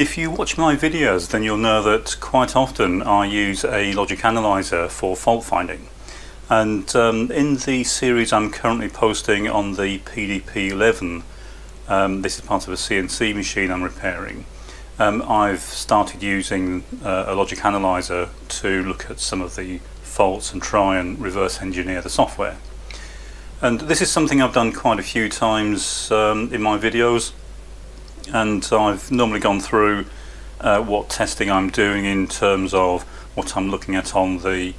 If you watch my videos, then you'll know that quite often I use a Logic Analyser for fault finding. And in the series I'm currently posting on the PDP-11, this is part of a CNC machine I'm repairing. I've started using a Logic Analyser to look at some of the faults and try and reverse engineer the software. And this is something I've done quite a few times in my videos, and I've normally gone through what testing I'm doing in terms of what I'm looking at on the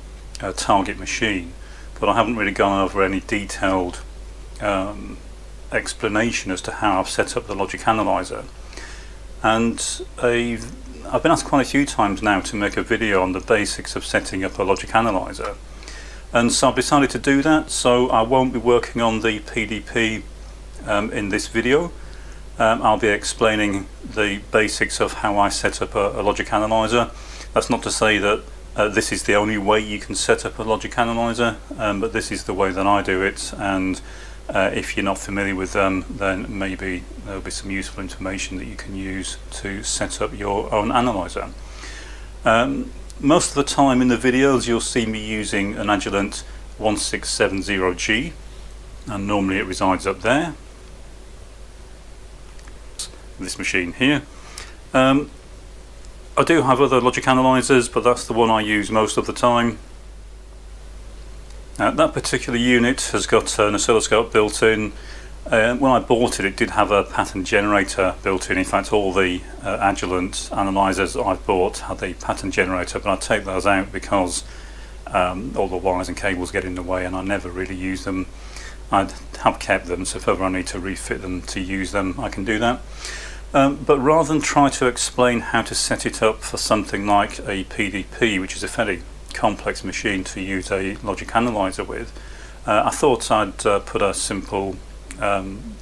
target machine, but I haven't really gone over any detailed explanation as to how I've set up the Logic Analyser. And I've been asked quite a few times now to make a video on the basics of setting up a Logic Analyser, and so I've decided to do that. So I won't be working on the PDP in this video. I'll be explaining the basics of how I set up a Logic Analyser. That's not to say that this is the only way you can set up a Logic Analyser, but this is the way that I do it, and if you're not familiar with them, then maybe there'll be some useful information that you can use to set up your own analyzer. Most of the time in the videos you'll see me using an Agilent 1670G, and normally it resides up there, this machine here. I do have other Logic Analysers, but that's the one I use most of the time. That particular unit has got an oscilloscope built in. When I bought it, it did have a pattern generator built in. In fact, all the Agilent analyzers I've bought had a pattern generator, but I take those out because all the wires and cables get in the way and I never really use them. I have kept them, so if ever I need to refit them to use them, I can do that. But rather than try to explain how to set it up for something like a PDP, which is a fairly complex machine to use a Logic Analyser with, I thought I'd put a simple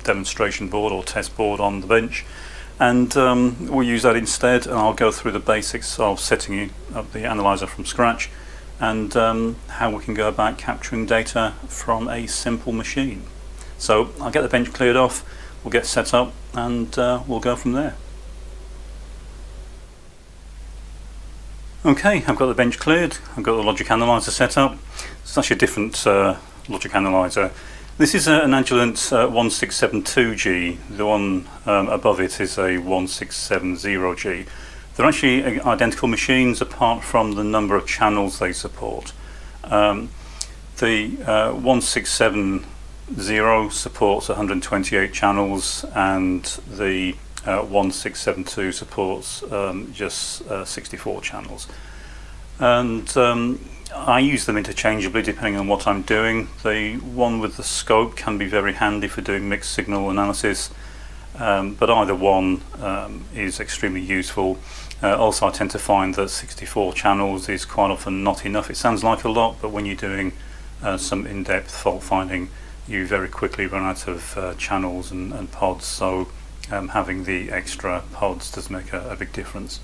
demonstration board or test board on the bench, and we'll use that instead, and I'll go through the basics of setting up the analyzer from scratch and how we can go about capturing data from a simple machine. So I'll get the bench cleared off, we'll get set up, and we'll go from there. Okay, I've got the bench cleared, I've got the Logic Analyser set up. It's actually a different Logic Analyser. This is an Agilent 1672G, the one above it is a 1670G. They're actually identical machines apart from the number of channels they support. The 1670 supports 128 channels, and the 1672 supports just 64 channels, and I use them interchangeably depending on what I'm doing. The one with the scope can be very handy for doing mixed signal analysis, but either one is extremely useful. Also, I tend to find that 64 channels is quite often not enough. It sounds like a lot, but when you're doing some in-depth fault finding, you very quickly run out of channels and pods, so having the extra pods does make a big difference.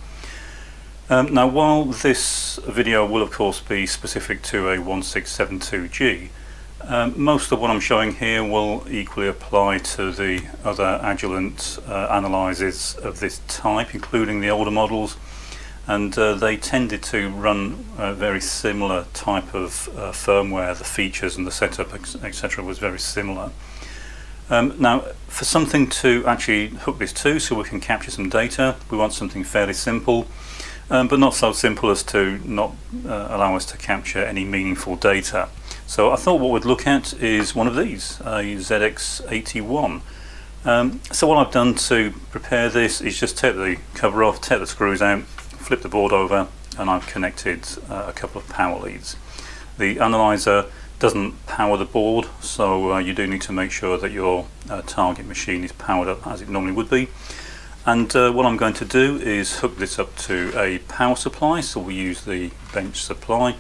Now, while this video will of course be specific to a 1672G, most of what I'm showing here will equally apply to the other Agilent analyzers of this type, including the older models, and they tended to run a very similar type of firmware. The features and the setup, etc., was very similar. Now, for something to actually hook this to so we can capture some data, we want something fairly simple, but not so simple as to not allow us to capture any meaningful data. So I thought what we'd look at is one of these, a ZX81. So what I've done to prepare this is just take the cover off, take the screws out, flip the board over, and I've connected a couple of power leads. The analyzer doesn't power the board, so you do need to make sure that your target machine is powered up as it normally would be. And what I'm going to do is hook this up to a power supply, so we use the bench supply,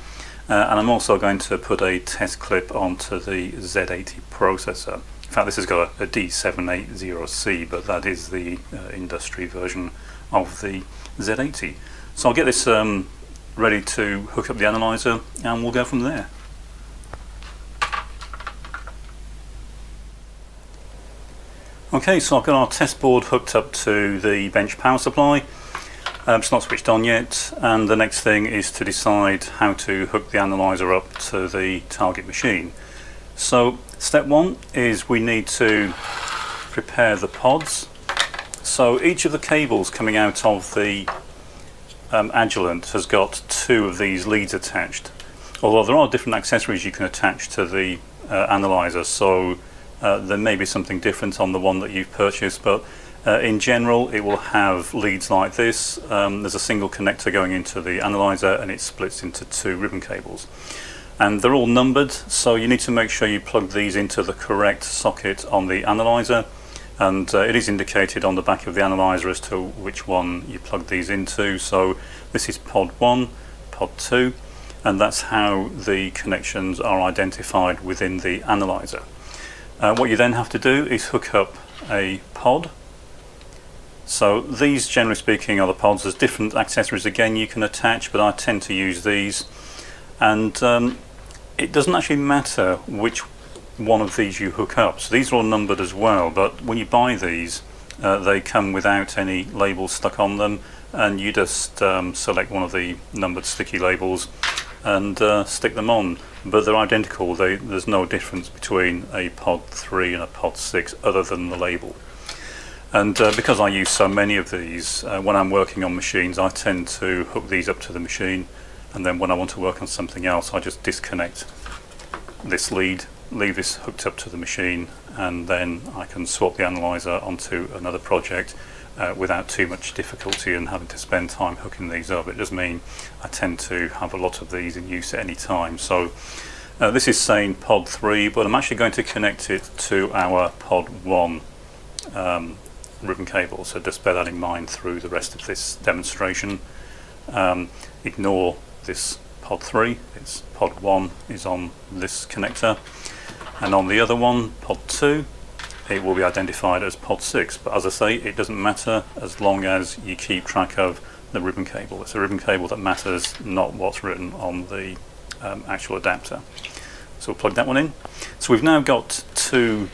and I'm also going to put a test clip onto the Z80 processor. In fact, this has got a D780C, but that is the industry version of the Z80. So I'll get this ready to hook up the analyzer, and we'll go from there. Okay, so I've got our test board hooked up to the bench power supply. It's not switched on yet, and the next thing is to decide how to hook the analyzer up to the target machine. So step one is we need to prepare the pods. So each of the cables coming out of the Agilent has got 2 of these leads attached, although there are different accessories you can attach to the analyzer, so there may be something different on the one that you've purchased, but in general it will have leads like this. There's a single connector going into the analyzer and it splits into 2 ribbon cables, and they're all numbered, so you need to make sure you plug these into the correct socket on the analyzer, and it is indicated on the back of the analyzer as to which one you plug these into. So this is pod 1, pod 2, and that's how the connections are identified within the analyzer. What you then have to do is hook up a pod. So these, generally speaking, are the pods. There's different accessories again you can attach, but I tend to use these, and it doesn't actually matter which one of these you hook up. So these are all numbered as well, but when you buy these they come without any labels stuck on them, and you just select one of the numbered sticky labels and stick them on, but they're identical. There's no difference between a pod 3 and a pod 6 other than the label. And because I use so many of these, when I'm working on machines I tend to hook these up to the machine, and then when I want to work on something else I just disconnect this lead, leave this hooked up to the machine, and then I can swap the analyzer onto another project without too much difficulty and having to spend time hooking these up. It does mean I tend to have a lot of these in use at any time. So this is saying pod 3, but I'm actually going to connect it to our pod 1 ribbon cable, so just bear that in mind through the rest of this demonstration. Ignore this pod 3, it's pod 1 is on this connector, and on the other one, pod 2, it will be identified as pod 6, but as I say, it doesn't matter as long as you keep track of the ribbon cable. It's a ribbon cable that matters, not what's written on the actual adapter. So we'll plug that one in. So we've now got 2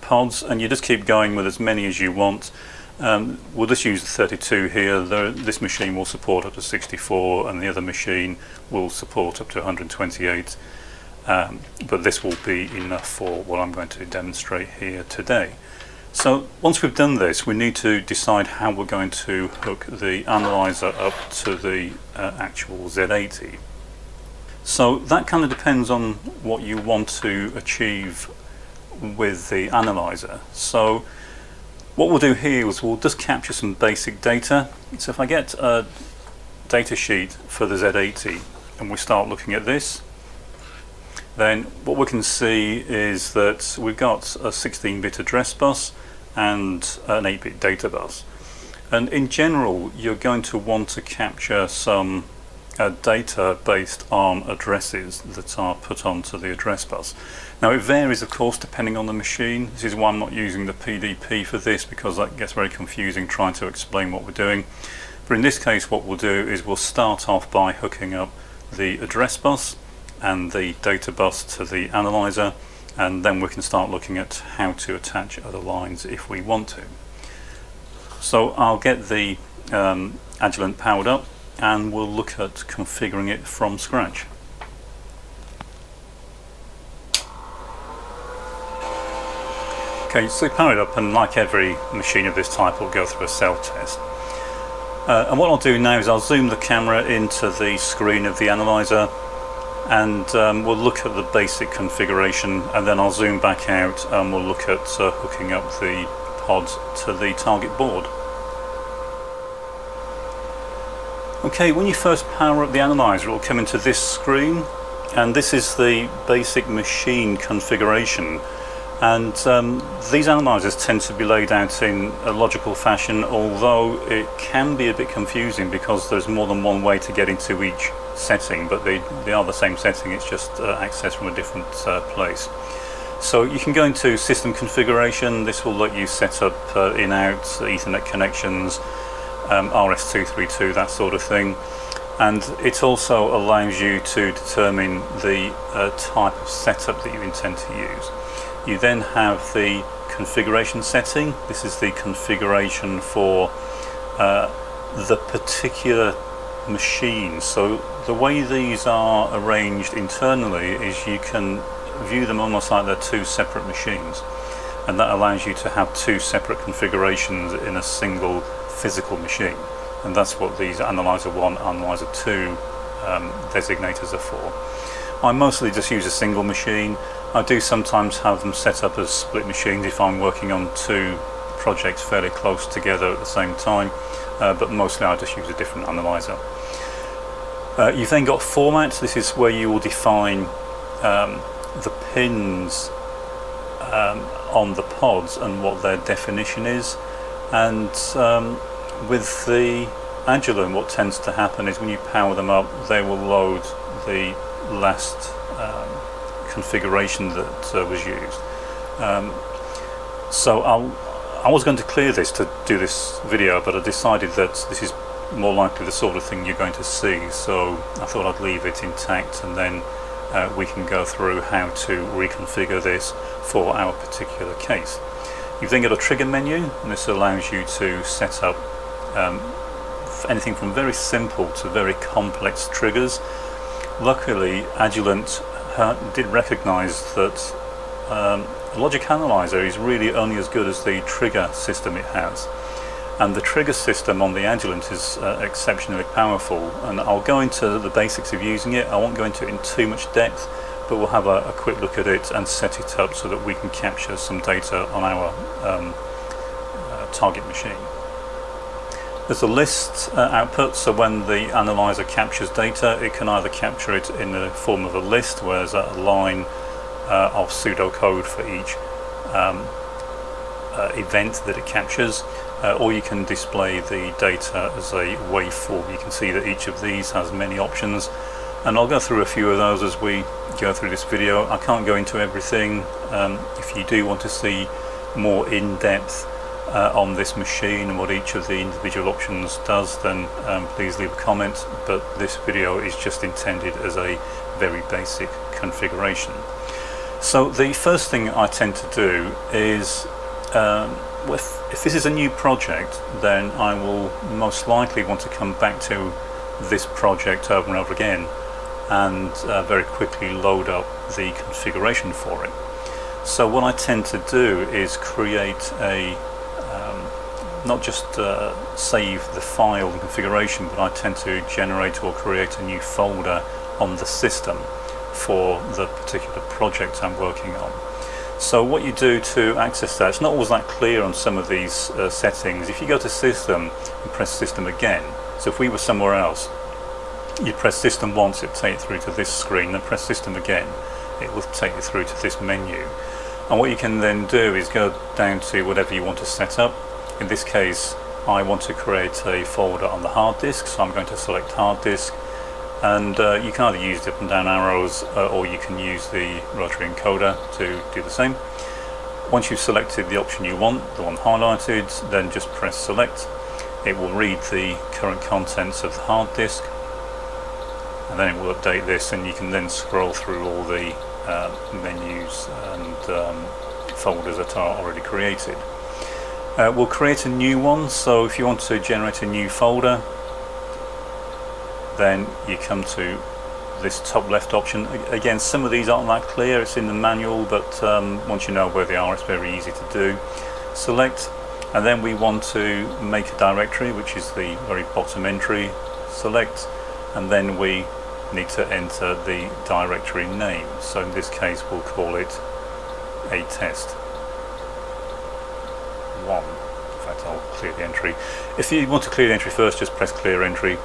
pods, and you just keep going with as many as you want. We'll just use the 32 here. This machine will support up to 64, and the other machine will support up to 128, but this will be enough for what I'm going to demonstrate here today. So once we've done this, we need to decide how we're going to hook the analyzer up to the actual Z80. So that kind of depends on what you want to achieve with the analyzer. So what we'll do here is we'll just capture some basic data. So if I get a data sheet for the Z80 and we start looking at this, then what we can see is that we've got a 16-bit address bus and an 8-bit data bus. And in general, you're going to want to capture some data based on addresses that are put onto the address bus. Now it varies of course depending on the machine. This is why I'm not using the PDP for this, because that gets very confusing trying to explain what we're doing. But in this case what we'll do is we'll start off by hooking up the address bus and the data bus to the analyzer, and then we can start looking at how to attach other lines if we want to. So I'll get the Agilent powered up and we'll look at configuring it from scratch. Okay, so power it up, and like every machine of this type will go through a self-test. And what I'll do now is I'll zoom the camera into the screen of the analyzer, and we'll look at the basic configuration, and then I'll zoom back out and we'll look at hooking up the pods to the target board. Okay, when you first power up the analyzer it will come into this screen, and this is the basic machine configuration. And these analyzers tend to be laid out in a logical fashion, although it can be a bit confusing because there's more than one way to get into each setting, but they are the same setting, it's just accessed from a different place. So you can go into system configuration. This will let you set up in-out Ethernet connections, RS-232, that sort of thing. And it also allows you to determine the type of setup that you intend to use. You then have the configuration setting. This is the configuration for the particular machine. So the way these are arranged internally is you can view them almost like they're two separate machines, and that allows you to have two separate configurations in a single physical machine, and that's what these Analyzer 1, Analyzer 2 designators are for. I mostly just use a single machine. I do sometimes have them set up as split machines if I'm working on two projects fairly close together at the same time, but mostly I just use a different analyzer. You've then got formats. This is where you will define the pins on the pods and what their definition is. And with the Agilent, what tends to happen is when you power them up, they will load the last configuration that was used. So I was going to clear this to do this video, but I decided that this is more likely the sort of thing you're going to see, so I thought I'd leave it intact, and then we can go through how to reconfigure this for our particular case. You've then got a trigger menu, and this allows you to set up anything from very simple to very complex triggers. Luckily, Agilent did recognize that Logic Analyser is really only as good as the trigger system it has, and the trigger system on the Agilent is exceptionally powerful, and I'll go into the basics of using it. I won't go into it in too much depth, but we'll have a quick look at it and set it up so that we can capture some data on our target machine. There's a list output, so when the analyzer captures data, it can either capture it in the form of a list, where there's a line of pseudocode for each event that it captures, or you can display the data as a waveform. You can see that each of these has many options, and I'll go through a few of those as we go through this video. I can't go into everything. If you do want to see more in-depth on this machine and what each of the individual options does, then please leave a comment, but this video is just intended as a very basic configuration. So the first thing I tend to do is, if this is a new project, then I will most likely want to come back to this project over and over again and very quickly load up the configuration for it. So what I tend to do is create a not just save the file and configuration, but I tend to generate or create a new folder on the system for the particular project I'm working on. So what you do to access that, it's not always that clear on some of these settings. If you go to System and press System again, so if we were somewhere else, you press System once, it'll take you through to this screen, then press System again, it will take you through to this menu. And what you can then do is go down to whatever you want to set up. In this case, I want to create a folder on the hard disk, so I'm going to select hard disk, and you can either use the up and down arrows or you can use the rotary encoder to do the same. Once you've selected the option you want, the one highlighted, then just press select. It will read the current contents of the hard disk, and then it will update this, and you can then scroll through all the menus and folders that are already created. We'll create a new one, so if you want to generate a new folder, then you come to this top left option. Again, some of these aren't that clear, it's in the manual, but once you know where they are, it's very easy to do. Select, and then we want to make a directory, which is the very bottom entry. Select, and then we need to enter the directory name. So in this case, we'll call it a test 1. In fact, I'll clear the entry. If you want to clear the entry first, just press clear entry.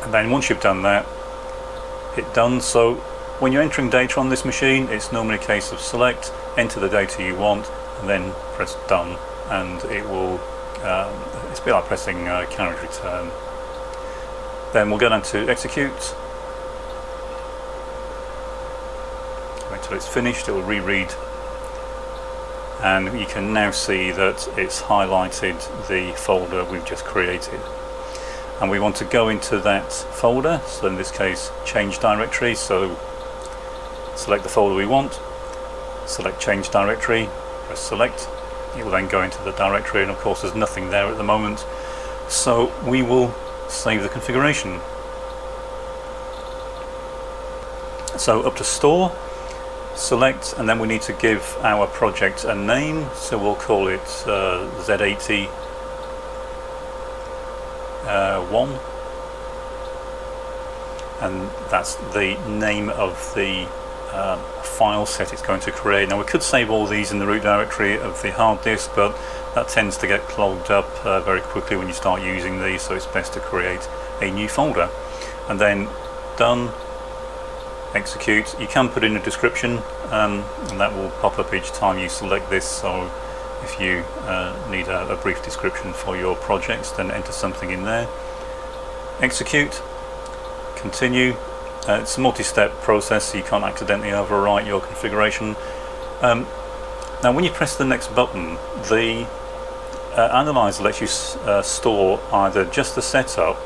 And then once you've done that, hit done. So when you're entering data on this machine, it's normally a case of select, enter the data you want, and then press done, and it will it's a bit like pressing carriage return. Then we'll go down to execute. Wait till it's finished, it will reread, and you can now see that it's highlighted the folder we've just created. And we want to go into that folder, so in this case change directory, so select the folder we want, select change directory, press select, it will then go into the directory, and of course there's nothing there at the moment, so we will save the configuration. So up to store, select, and then we need to give our project a name, so we'll call it Z80 1, and that's the name of the file set it's going to create. Now we could save all these in the root directory of the hard disk, but that tends to get clogged up very quickly when you start using these, so it's best to create a new folder. And then done, execute. You can put in a description, and that will pop up each time you select this, so if you need a brief description for your projects, then enter something in there. Execute, continue. It's a multi-step process, so you can't accidentally overwrite your configuration. Now when you press the next button, the analyzer lets you store either just the setup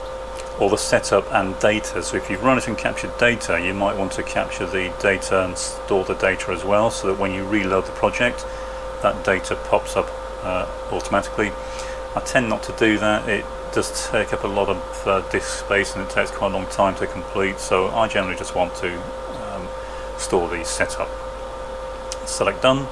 or the setup and data. So if you've run it and captured data, you might want to capture the data and store the data as well, so that when you reload the project, that data pops up automatically. I tend not to do that. It does take up a lot of disk space, and it takes quite a long time to complete, so I generally just want to store the setup. Select done,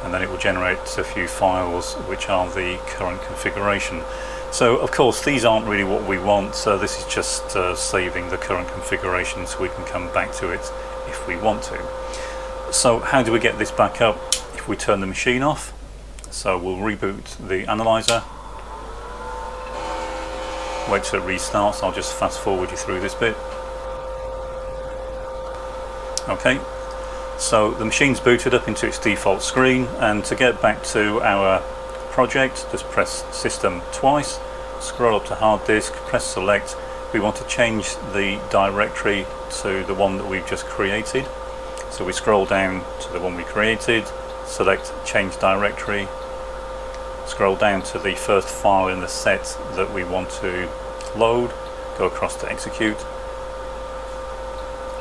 and then it will generate a few files which are the current configuration. So of course these aren't really what we want, so this is just saving the current configuration so we can come back to it if we want to. So how do we get this back up? If we turn the machine off, so we'll reboot the analyzer, wait till it restarts. I'll just fast forward you through this bit. Okay, so the machine's booted up into its default screen, and to get back to our project, just press System twice, scroll up to hard disk, press select. We want to change the directory to the one that we've just created, so we scroll down to the one we created, select change directory, scroll down to the first file in the set that we want to load, go across to execute,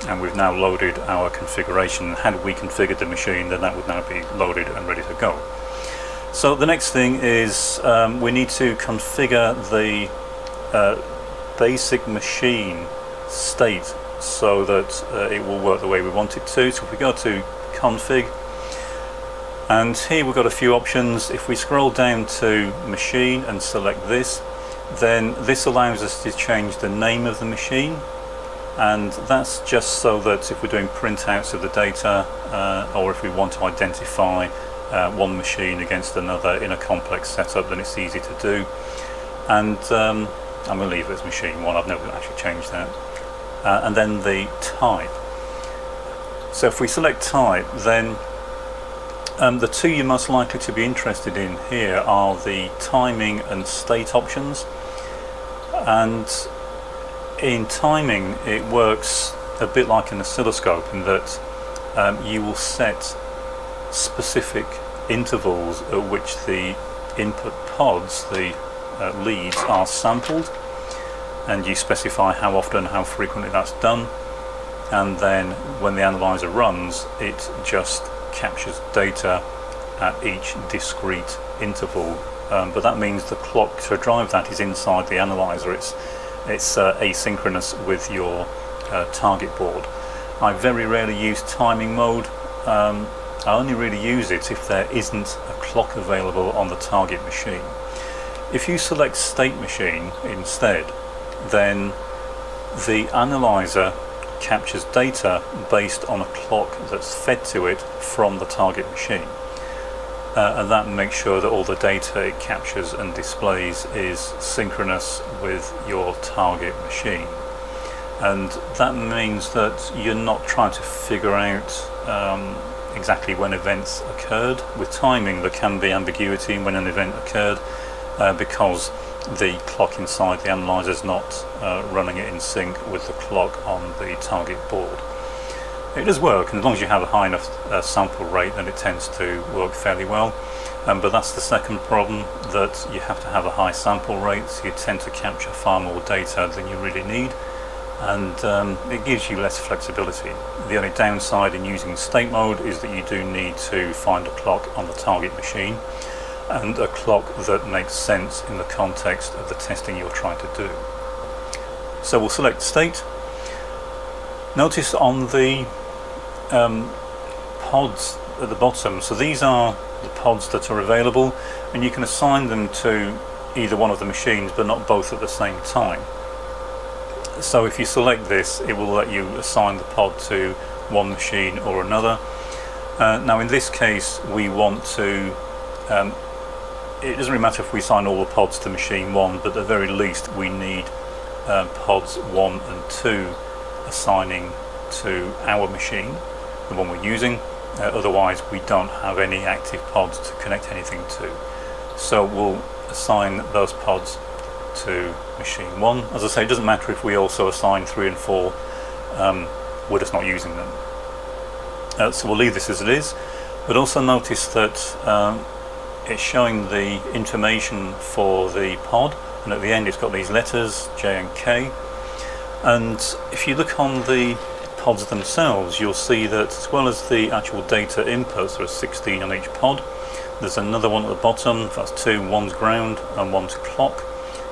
and we've now loaded our configuration. Had we configured the machine, then that would now be loaded and ready to go. So the next thing is we need to configure the basic machine state so that it will work the way we want it to. So if we go to config, and here we've got a few options. If we scroll down to machine and select this, then this allows us to change the name of the machine, and that's just so that if we're doing printouts of the data or if we want to identify one machine against another in a complex setup, then it's easy to do. And I'm going to leave it as machine 1, I've never actually changed that. And then the type. So if we select type, then the two you're most likely to be interested in here are the timing and state options. And in timing, it works a bit like an oscilloscope in that you will set specific intervals at which the input pods, the leads, are sampled, and you specify how often, how frequently that's done, and then when the analyzer runs, it just captures data at each discrete interval, but that means the clock to drive that is inside the analyzer. It's asynchronous with your target board. I very rarely use timing mode. I only really use it if there isn't a clock available on the target machine. If you select state machine instead, then the analyzer captures data based on a clock that's fed to it from the target machine, and that makes sure that all the data it captures and displays is synchronous with your target machine. And that means that you're not trying to figure out exactly when events occurred. With timing, there can be ambiguity in when an event occurred because the clock inside the analyzer is not running it in sync with the clock on the target board. It does work, and as long as you have a high enough sample rate, then it tends to work fairly well. But that's the second problem, that you have to have a high sample rate, so you tend to capture far more data than you really need. and it gives you less flexibility. The only downside in using state mode is that you do need to find a clock on the target machine, and a clock that makes sense in the context of the testing you're trying to do. So we'll select state. Notice on the pods at the bottom, so these are the pods that are available, and you can assign them to either one of the machines but not both at the same time. So if you select this, it will let you assign the pod to one machine or another. Now in this case we want to, it doesn't really matter if we assign all the pods to machine 1, but at the very least we need pods 1 and 2 assigning to our machine, the one we're using. Otherwise we don't have any active pods to connect anything to. So we'll assign those pods to machine 1. As I say, it doesn't matter if we also assign 3 and 4, we're just not using them. So we'll leave this as it is, but also notice that it's showing the information for the pod, and at the end it's got these letters J and K. And if you look on the pods themselves, you'll see that as well as the actual data inputs, there are 16 on each pod. There's another one at the bottom, that's 2, one's ground and one's clock.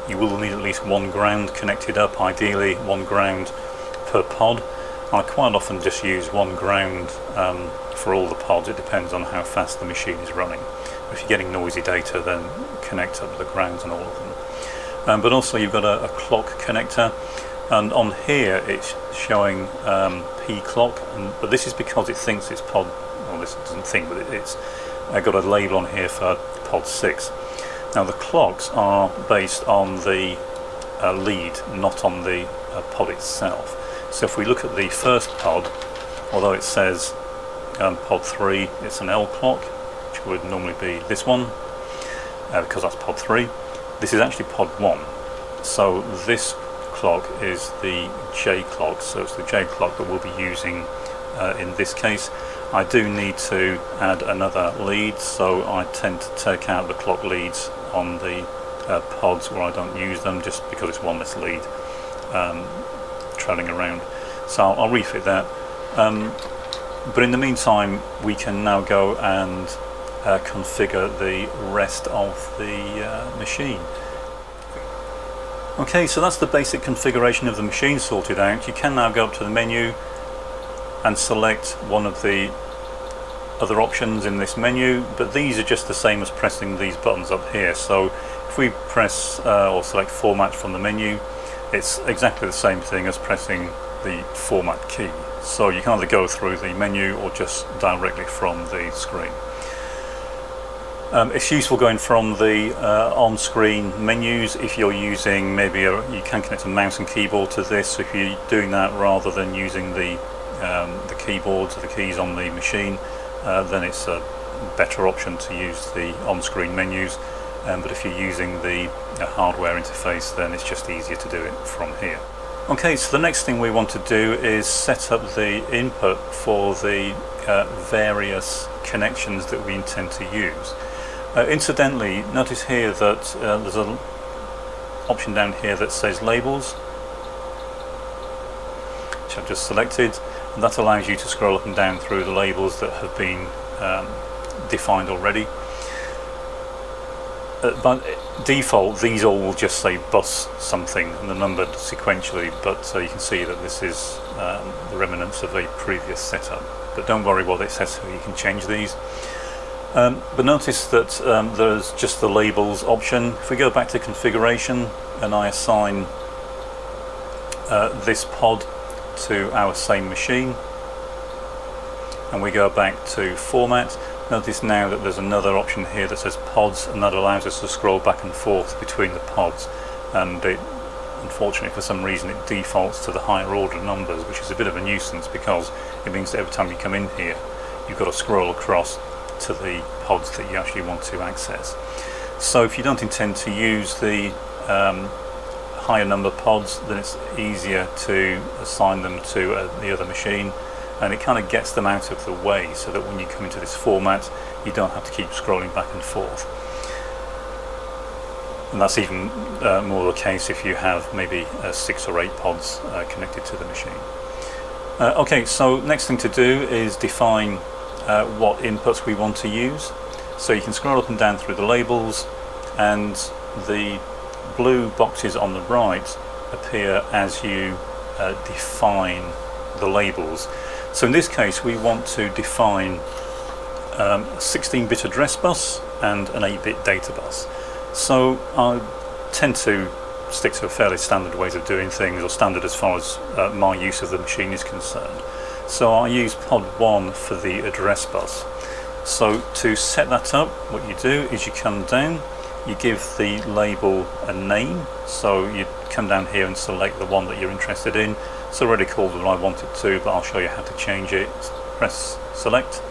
You will need at least one ground connected up, ideally one ground per pod. I quite often just use one ground for all the pods. It depends on how fast the machine is running. If you're getting noisy data, then connect up the grounds on all of them. But also you've got a clock connector, and on here it's showing P clock, but this is because it thinks it's pod, well this doesn't think, but it's got a label on here for pod 6. Now the clocks are based on the lead, not on the pod itself. So if we look at the first pod, although it says pod 3, it's an L clock, which would normally be this one, because that's pod 3. This is actually pod 1. So this clock is the J clock, so it's the J clock that we'll be using in this case. I do need to add another lead, so I tend to take out the clock leads on the pods where I don't use them, just because it's one less lead travelling around. So I'll refit that. But in the meantime, we can now go and configure the rest of the machine. Okay, so that's the basic configuration of the machine sorted out. You can now go up to the menu and select one of the other options in this menu, but these are just the same as pressing these buttons up here. So if we press or select format from the menu, it's exactly the same thing as pressing the format key. So you can either go through the menu or just directly from the screen. It's useful going from the on-screen menus if you're using you can connect a mouse and keyboard to this. So if you're doing that rather than using the keyboards or the keys on the machine, then it's a better option to use the on-screen menus. But if you're using the hardware interface, then it's just easier to do it from here. Okay, so the next thing we want to do is set up the input for the various connections that we intend to use. Incidentally, notice here that there's an option down here that says labels, which I've just selected, and that allows you to scroll up and down through the labels that have been defined already. By default, these all will just say bus something and they're numbered sequentially, but you can see that this is the remnants of a previous setup. But don't worry what it says here, you can change these. But notice that there's just the labels option. If we go back to configuration and I assign this pod to our same machine, and we go back to format, notice now that there's another option here that says pods, and that allows us to scroll back and forth between the pods, and unfortunately for some reason it defaults to the higher order numbers, which is a bit of a nuisance because it means that every time you come in here you've got to scroll across to the pods that you actually want to access. So if you don't intend to use the higher number pods, then it's easier to assign them to the other machine, and it kind of gets them out of the way so that when you come into this format you don't have to keep scrolling back and forth. And that's even more the case if you have maybe 6 or 8 pods connected to the machine. Okay, so next thing to do is define what inputs we want to use. So you can scroll up and down through the labels, and the blue boxes on the right appear as you define the labels. So in this case we want to define a 16-bit address bus and an 8-bit data bus. So I tend to stick to a fairly standard ways of doing things, or standard as far as my use of the machine is concerned. So I use pod 1 for the address bus. So to set that up, what you do is you come down, you give the label a name. So you come down here and select the one that you're interested in. It's already called what I wanted to, but I'll show you how to change it. Press select,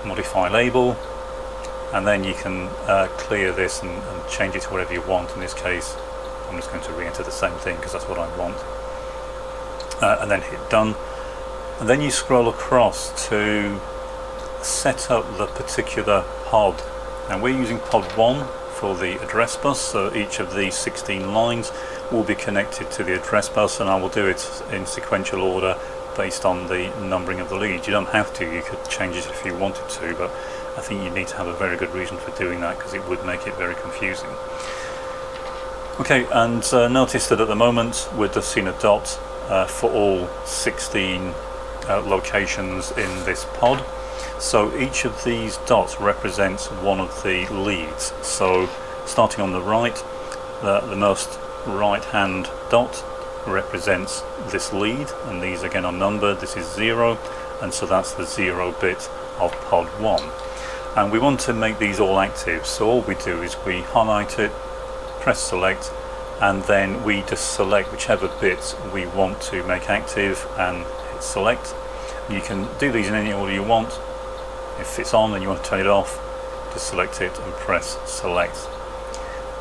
modify label, and then you can clear this and change it to whatever you want. In this case I'm just going to re-enter the same thing because that's what I want, and then hit done. And then you scroll across to set up the particular pod, and we're using pod 1 for the address bus, so each of these 16 lines will be connected to the address bus, and I will do it in sequential order based on the numbering of the leads. You don't have to, you could change it if you wanted to, but I think you need to have a very good reason for doing that because it would make it very confusing. Okay, and notice that at the moment we're just seeing a dot for all 16 locations in this pod. So each of these dots represents one of the leads. So starting on the right, the most right hand dot represents this lead, and these again are numbered. This is 0, and so that's the 0 bit of pod 1. And we want to make these all active, so all we do is we highlight it, press select, and then we just select whichever bits we want to make active and hit select. You can do these in any order you want. If it's on and you want to turn it off, just select it and press select.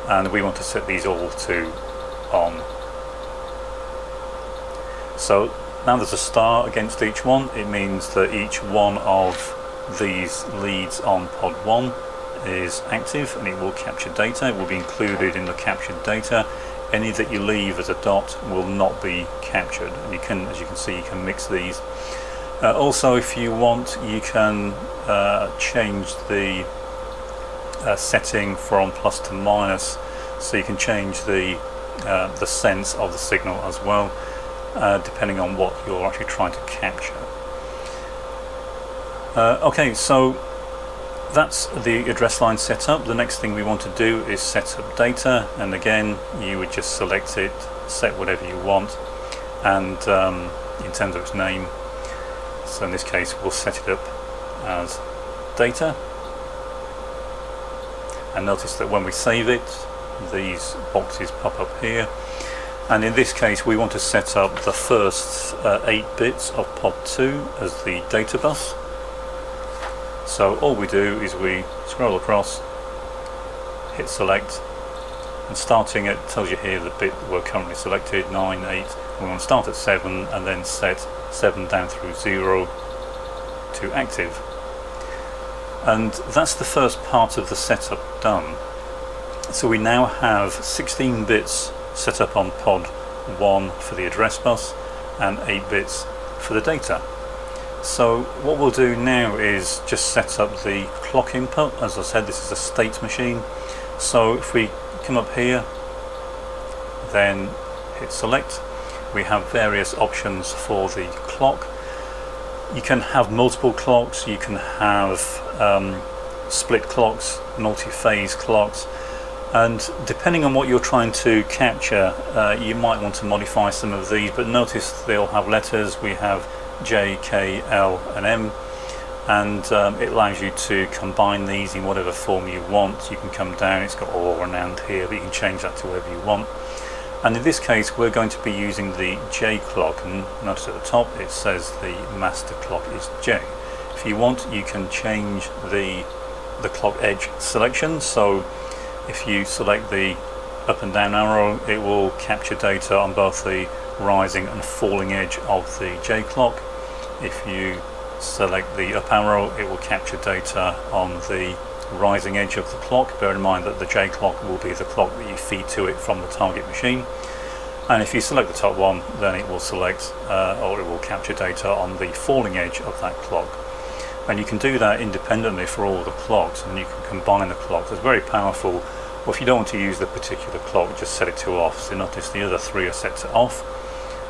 And we want to set these all to on. So now there's a star against each one. It means that each one of these leads on pod 1 is active and it will capture data. It will be included in the captured data. Any that you leave as a dot will not be captured. And you can, as you can see, you can mix these. Also, if you want, you can change the setting from plus to minus, so you can change the sense of the signal as well, depending on what you're actually trying to capture. Okay, so that's the address line set up. The next thing we want to do is set up data, and again you would just select it, set whatever you want, and in terms of its name, so in this case we'll set it up as data, and notice that when we save it these boxes pop up here, and in this case we want to set up the first 8 bits of pod 2 as the data bus. So all we do is we scroll across, hit select, and starting it tells you here the bit we're currently selected, 9, 8. We want to start at 7 and then set 7 down through 0 to active. And that's the first part of the setup done. So we now have 16 bits set up on pod 1 for the address bus and 8 bits for the data. So what we'll do now is just set up the clock input. As I said, this is a state machine. So if we come up here, then hit select, we have various options for the clock. You can have multiple clocks, you can have split clocks, multi-phase clocks, and depending on what you're trying to capture, you might want to modify some of these, but notice they'll have letters. We have J, K, L and M, and it allows you to combine these in whatever form you want. You can come down, it's got all around here, but you can change that to whatever you want. And in this case we're going to be using the J clock, and notice at the top it says the master clock is J. If you want, you can change the clock edge selection. So if you select the up and down arrow, it will capture data on both the rising and falling edge of the J clock. If you select the up arrow, it will capture data on the rising edge of the clock. Bear in mind that the J clock will be the clock that you feed to it from the target machine. And if you select the top one, then it will select or it will capture data on the falling edge of that clock. And you can do that independently for all the clocks, and you can combine the clocks. It's very powerful. Or if you don't want to use the particular clock, just set it to off. So notice the other three are set to off,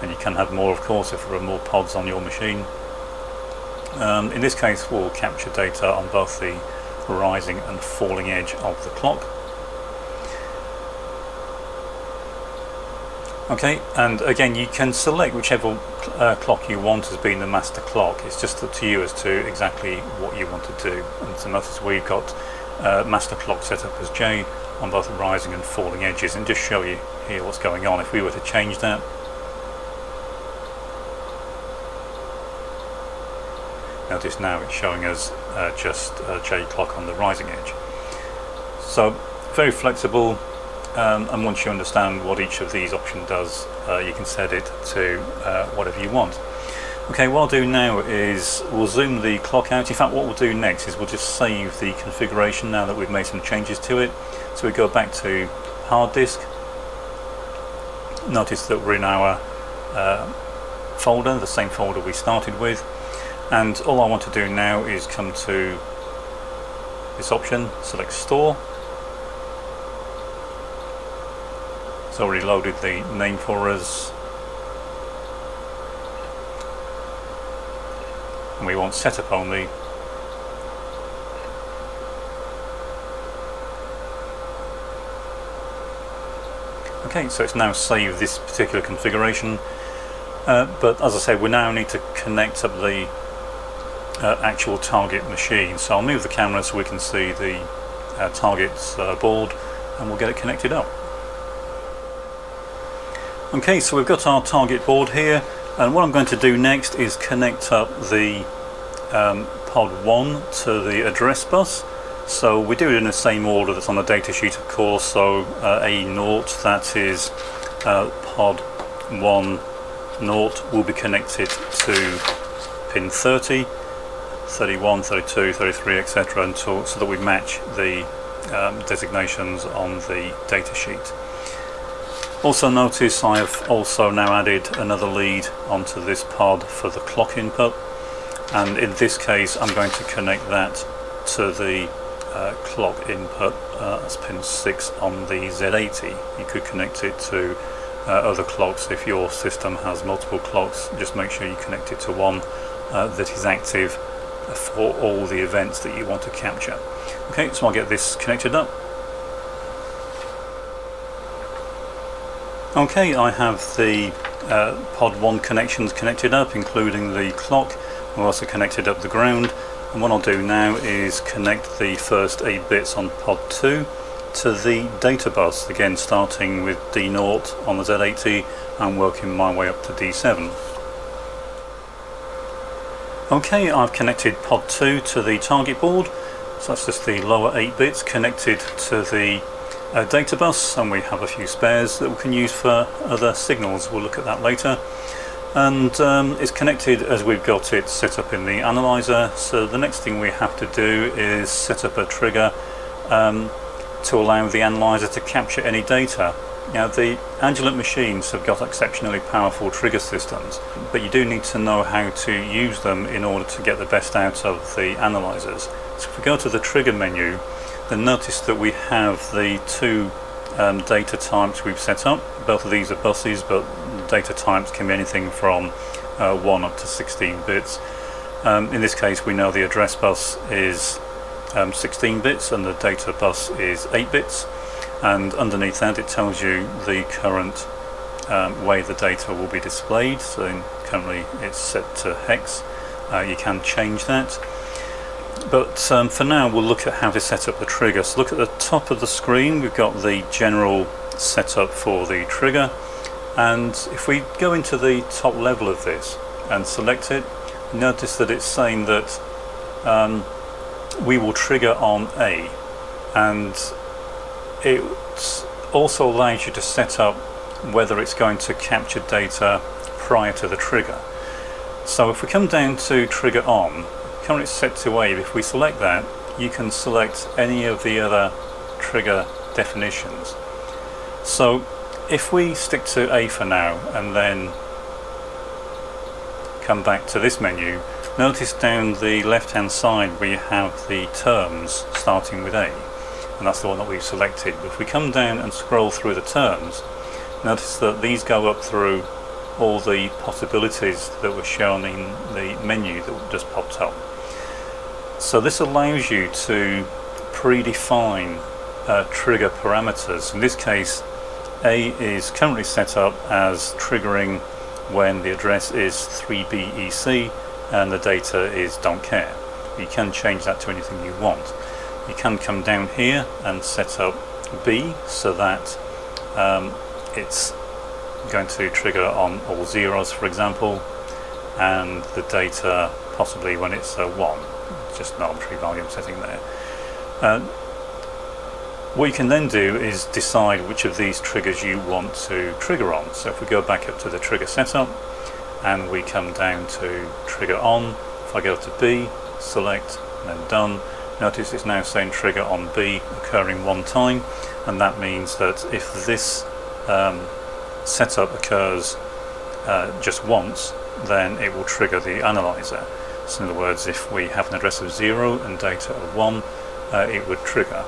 and you can have more, of course, if there are more pods on your machine. In this case, we'll capture data on both the rising and falling edge of the clock. Okay, and again, you can select whichever clock you want as being the master clock. It's just up to you as to exactly what you want to do. And so notice we've got master clock set up as J on both the rising and falling edges, and just show you here what's going on. If we were to change that, notice now it's showing us just J clock on the rising edge. So very flexible. And once you understand what each of these options does, you can set it to whatever you want. Okay, what I'll do now is we'll zoom the clock out. In fact, what we'll do next is we'll just save the configuration now that we've made some changes to it. So we go back to hard disk. Notice that we're in our folder, the same folder we started with. And all I want to do now is come to this option, select store. It's already loaded the name for us, and we want setup only. Okay, so it's now saved this particular configuration, but as I said, we now need to connect up the actual target machine. So I'll move the camera so we can see the target's board, and we'll get it connected up. Okay, so we've got our target board here, and what I'm going to do next is connect up the Pod 1 to the address bus. So we do it in the same order that's on the datasheet, of course. So A0, that is Pod 1 0, will be connected to pin 30, 31, 32, 33, etc. until so that we match the designations on the datasheet. Also notice I have also now added another lead onto this pod for the clock input, and in this case I'm going to connect that to the clock input as pin 6 on the Z80. You could connect it to other clocks if your system has multiple clocks. Just make sure you connect it to one that is active for all the events that you want to capture. Okay, so I'll get this connected up. Okay, I have the Pod 1 connections connected up, including the clock. I've also connected up the ground, and what I'll do now is connect the first 8 bits on Pod 2 to the data bus, again starting with D0 on the Z80 and working my way up to D7. Okay, I've connected Pod 2 to the target board, so that's just the lower 8 bits connected to the data bus, and we have a few spares that we can use for other signals. We'll look at that later. And it's connected as we've got it set up in the analyzer. So the next thing we have to do is set up a trigger to allow the analyzer to capture any data. Now, the Agilent machines have got exceptionally powerful trigger systems, but you do need to know how to use them in order to get the best out of the analyzers. So if we go to the trigger menu, then notice that we have the two data types we've set up. Both of these are buses, but data types can be anything from 1 up to 16 bits. In this case, we know the address bus is 16 bits and the data bus is 8 bits. And underneath that, it tells you the current way the data will be displayed. So currently it's set to hex. You can change that. But for now, we'll look at how to set up the trigger. So look at the top of the screen, we've got the general setup for the trigger. And if we go into the top level of this and select it, notice that it's saying that we will trigger on A. And it also allows you to set up whether it's going to capture data prior to the trigger. So if we come down to trigger on, currently it's set to A. If we select that, you can select any of the other trigger definitions. So if we stick to A for now and then come back to this menu, notice down the left hand side we have the terms starting with A, and that's the one that we've selected. But if we come down and scroll through the terms, notice that these go up through all the possibilities that were shown in the menu that just popped up. So this allows you to predefine trigger parameters. In this case, A is currently set up as triggering when the address is 3BEC and the data is don't care. You can change that to anything you want. You can come down here and set up B so that it's going to trigger on all zeros, for example, and the data possibly when it's 1. Just an arbitrary value I'm setting there. What you can then do is decide which of these triggers you want to trigger on. So if we go back up to the trigger setup and we come down to trigger on, if I go to B, select and then done, notice it's now saying trigger on B occurring one time, and that means that if this setup occurs just once, then it will trigger the analyzer. So in other words, if we have an address of 0 and data of 1, it would trigger.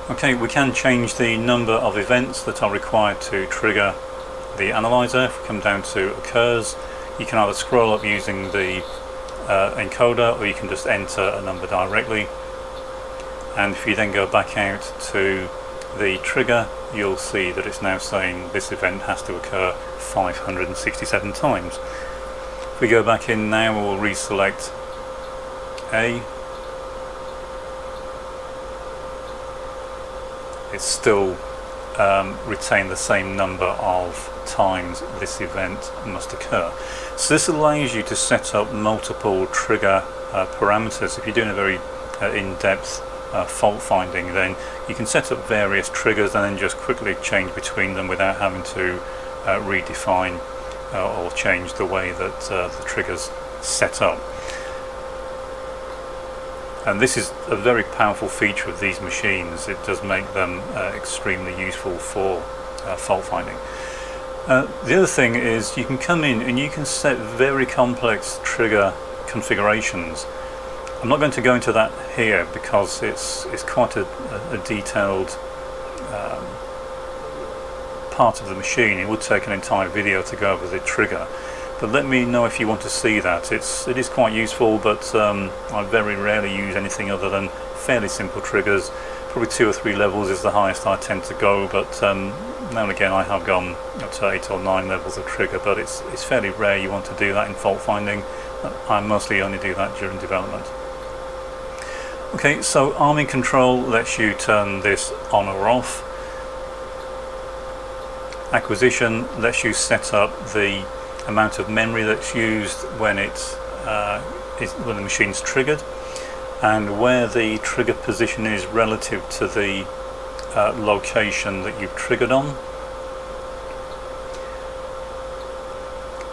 Okay, we can change the number of events that are required to trigger the analyzer. If we come down to occurs, you can either scroll up using the encoder, or you can just enter a number directly. And if you then go back out to the trigger, you'll see that it's now saying this event has to occur 567 times. If we go back in now, we'll reselect A. It's still retain the same number of times this event must occur. So this allows you to set up multiple trigger parameters. If you're doing a very in-depth fault finding, then you can set up various triggers and then just quickly change between them without having to redefine or change the way that the trigger's set up. And this is a very powerful feature of these machines. It does make them extremely useful for fault finding. The other thing is you can come in and you can set very complex trigger configurations. I'm not going to go into that here because it's quite a detailed part of the machine. It would take an entire video to go over the trigger. But let me know if you want to see that. It is quite useful, but I very rarely use anything other than fairly simple triggers. Probably 2 or 3 levels is the highest I tend to go, but now and again I have gone up to 8 or 9 levels of trigger, but it's fairly rare you want to do that in fault finding. I mostly only do that during development. Okay, so arming control lets you turn this on or off. Acquisition lets you set up the amount of memory that's used when when the machine's triggered, and where the trigger position is relative to the location that you've triggered on.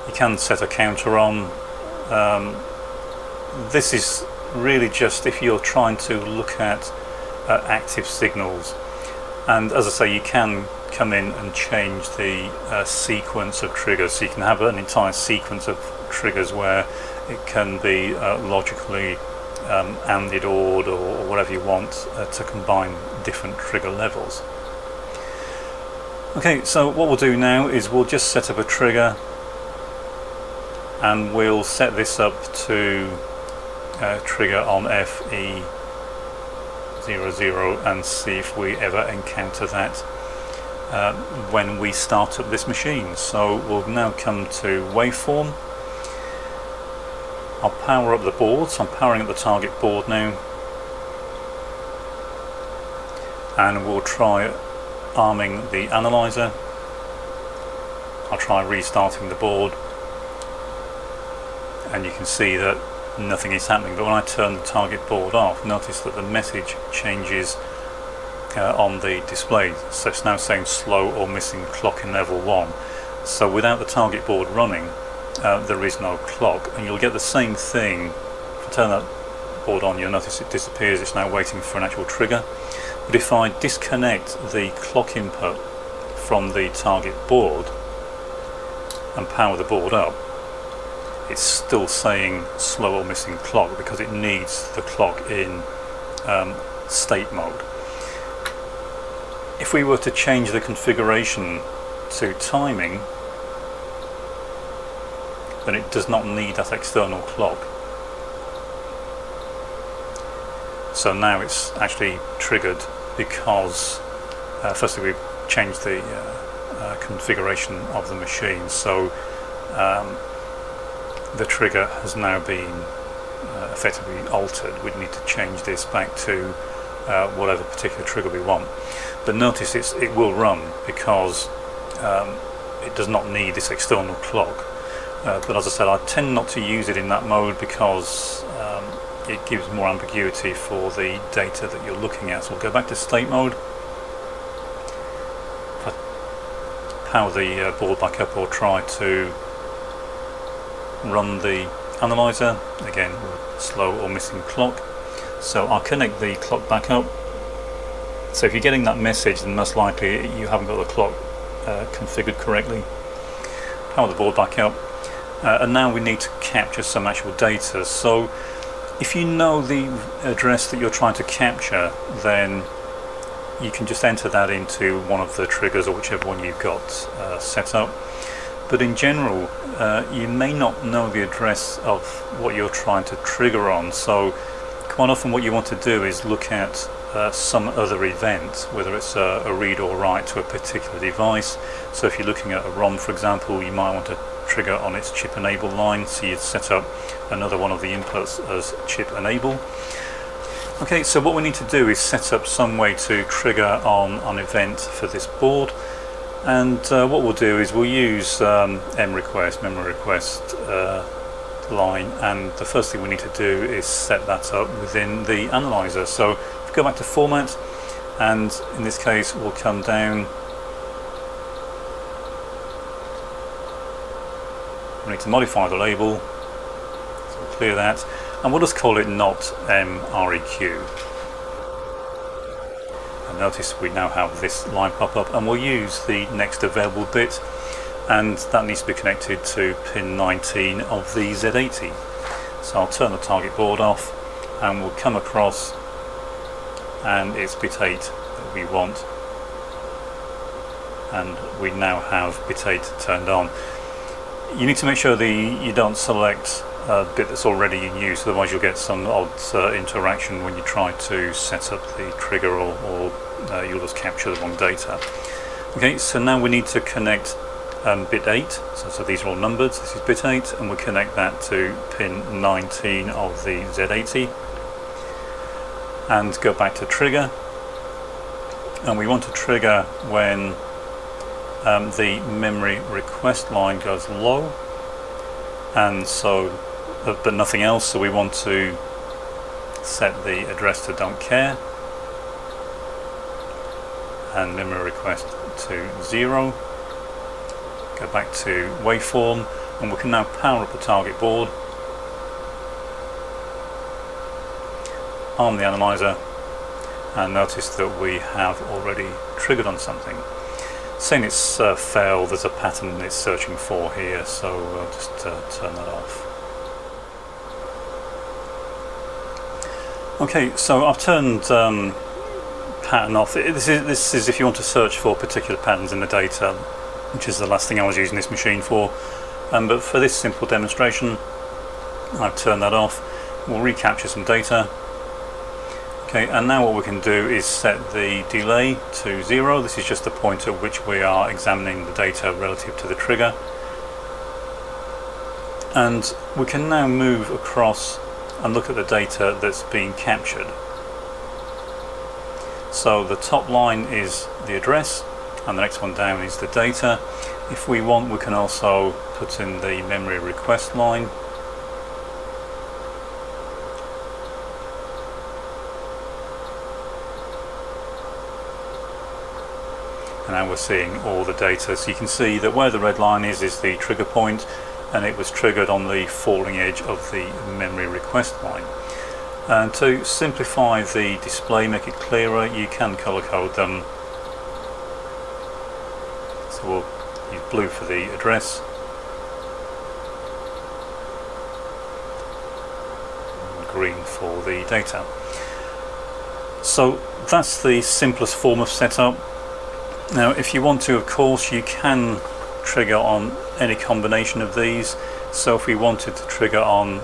You can set a counter on. This is really just if you're trying to look at active signals, and as I say, you can come in and change the sequence of triggers, so you can have an entire sequence of triggers where it can be logically ANDed, ORed, or whatever you want to combine different trigger levels. Okay, so what we'll do now is we'll just set up a trigger and we'll set this up to trigger on FE00 and see if we ever encounter that when we start up this machine. So we'll now come to Waveform. I'll power up the board, so I'm powering up the target board now, and we'll try arming the analyzer. I'll try restarting the board, and you can see that nothing is happening. But when I turn the target board off, notice that the message changes on the display. So it's now saying slow or missing clock in level 1. So without the target board running, there is no clock, and you'll get the same thing. If I turn that board on, you'll notice it disappears. It's now waiting for an actual trigger. But if I disconnect the clock input from the target board and power the board up, it's still saying slow or missing clock because it needs the clock in state mode. If we were to change the configuration to timing, then it does not need that external clock. So now it's actually triggered because firstly we've changed the configuration of the machine, so the trigger has now been effectively altered. We'd need to change this back to whatever particular trigger we want. But notice it will run because it does not need this external clock. But as I said, I tend not to use it in that mode because it gives more ambiguity for the data that you're looking at. So we'll go back to state mode, power the board back up, or try to run the analyzer again with slow or missing clock. So I'll connect the clock back up. So if you're getting that message, then most likely you haven't got the clock configured correctly. Power the board back up, and now we need to capture some actual data. So if you know the address that you're trying to capture, then you can just enter that into one of the triggers or whichever one you've got set up. But in general, you may not know the address of what you're trying to trigger on. So quite often what you want to do is look at some other event, whether it's a read or write to a particular device. So if you're looking at a ROM, for example, you might want to trigger on its chip enable line, so you'd set up another one of the inputs as chip enable. Okay, so what we need to do is set up some way to trigger on an event for this board, and what we'll do is we'll use mRequest, memory request line, and the first thing we need to do is set that up within the analyzer. So if we go back to format, and in this case we'll come down, we need to modify the label, so we'll clear that, and we'll just call it not mReq. And notice we now have this line pop up, and we'll use the next available bit, and that needs to be connected to pin 19 of the Z80. So I'll turn the target board off, and we'll come across, and it's bit 8 that we want, and we now have bit 8 turned on. You need to make sure you don't select a bit that's already in use, otherwise you'll get some odd interaction when you try to set up the trigger, or you'll just capture the wrong data. Okay, so now we need to connect bit 8, so these are all numbered. This is bit 8, and we'll connect that to pin 19 of the Z80, and go back to trigger, and we want to trigger when the memory request line goes low, and so but nothing else. So we want to set the address to don't care, and memory request to 0. Go back to waveform, and we can now power up the target board, arm the analyzer, and notice that we have already triggered on something. Saying it's failed, there's a pattern it's searching for here, so I'll just turn that off. Okay, so I've turned pattern off. This is if you want to search for particular patterns in the data, which is the last thing I was using this machine for. But for this simple demonstration, I've turned that off. We'll recapture some data. Okay, and now what we can do is set the delay to 0. This is just the point at which we are examining the data relative to the trigger. And we can now move across and look at the data that's being captured. So the top line is the address, and the next one down is the data. If we want, we can also put in the memory request line. And now we're seeing all the data. So you can see that where the red line is the trigger point, and it was triggered on the falling edge of the memory request line. And to simplify the display, make it clearer, you can color code them. So we'll use blue for the address, and green for the data. So that's the simplest form of setup. Now if you want to, of course, you can trigger on any combination of these. So if we wanted to trigger on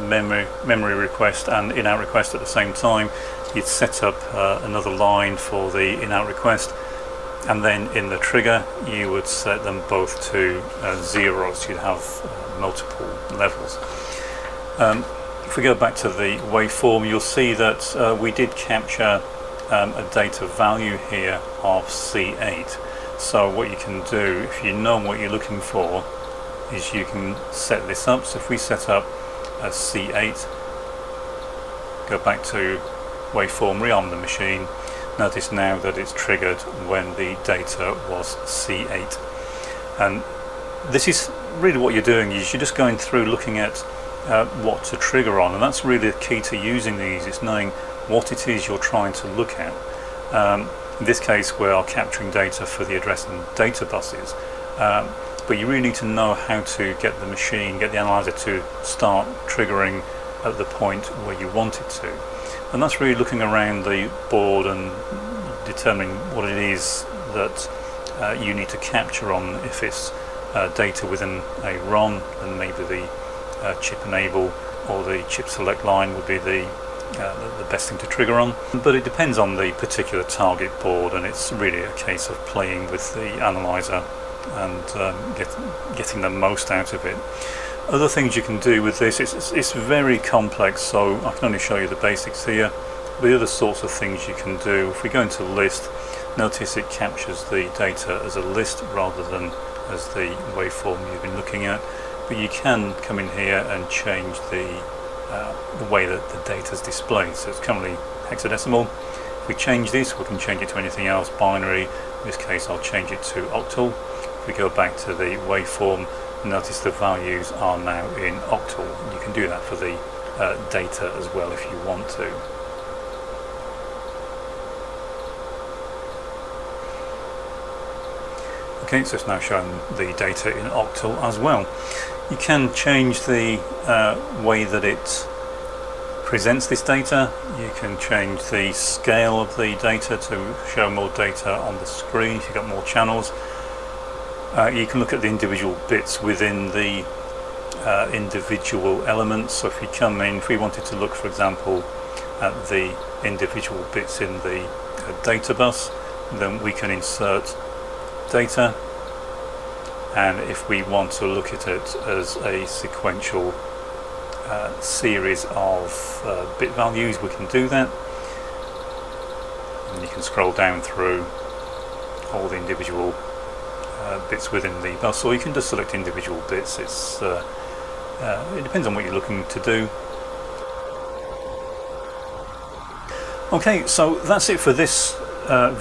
memory request and in-out request at the same time, you'd set up another line for the in-out request, and then in the trigger you would set them both to 0, so you'd have multiple levels. If we go back to the waveform, you'll see that we did capture a data value here of C8. So what you can do, if you know what you're looking for, is you can set this up. So if we set up a C8, go back to waveform, rearm the machine, notice now that it's triggered when the data was C8. And this is really what you're doing, is you're just going through looking at what to trigger on, and that's really the key to using these, is knowing what it is you're trying to look at. In this case we are capturing data for the address and data buses, but you really need to know how to get the machine, get the analyzer to start triggering at the point where you want it to. And that's really looking around the board and determining what it is that you need to capture on. If it's data within a ROM, then maybe the chip enable or the chip select line would be the best thing to trigger on. But it depends on the particular target board, and it's really a case of playing with the analyzer and getting the most out of it. Other things you can do with this, it's very complex, so I can only show you the basics here. The other sorts of things you can do, if we go into list, notice it captures the data as a list rather than as the waveform you've been looking at. But you can come in here and change the way that the data is displayed. So it's currently hexadecimal. If we change this, we can change it to anything else, binary. In this case I'll change it to octal. If we go back to the waveform, notice the values are now in octal. You can do that for the data as well if you want to. Okay, so it's now showing the data in octal as well. You can change the way that it presents this data. You can change the scale of the data to show more data on the screen if you've got more channels. You can look at the individual bits within the individual elements. So if we come in, if we wanted to look, for example, at the individual bits in the data bus, then we can insert data, and if we want to look at it as a sequential series of bit values, we can do that. And you can scroll down through all the individual bits within the bus, or you can just select individual bits. It depends on what you're looking to do. Okay, so that's it for this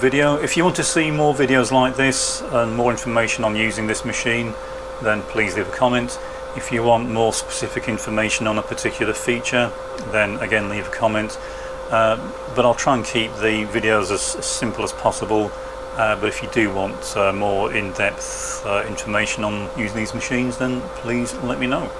video. If you want to see more videos like this and more information on using this machine, then please leave a comment. If you want more specific information on a particular feature, then again leave a comment. But I'll try and keep the videos as simple as possible. But if you do want more in-depth information on using these machines, then please let me know.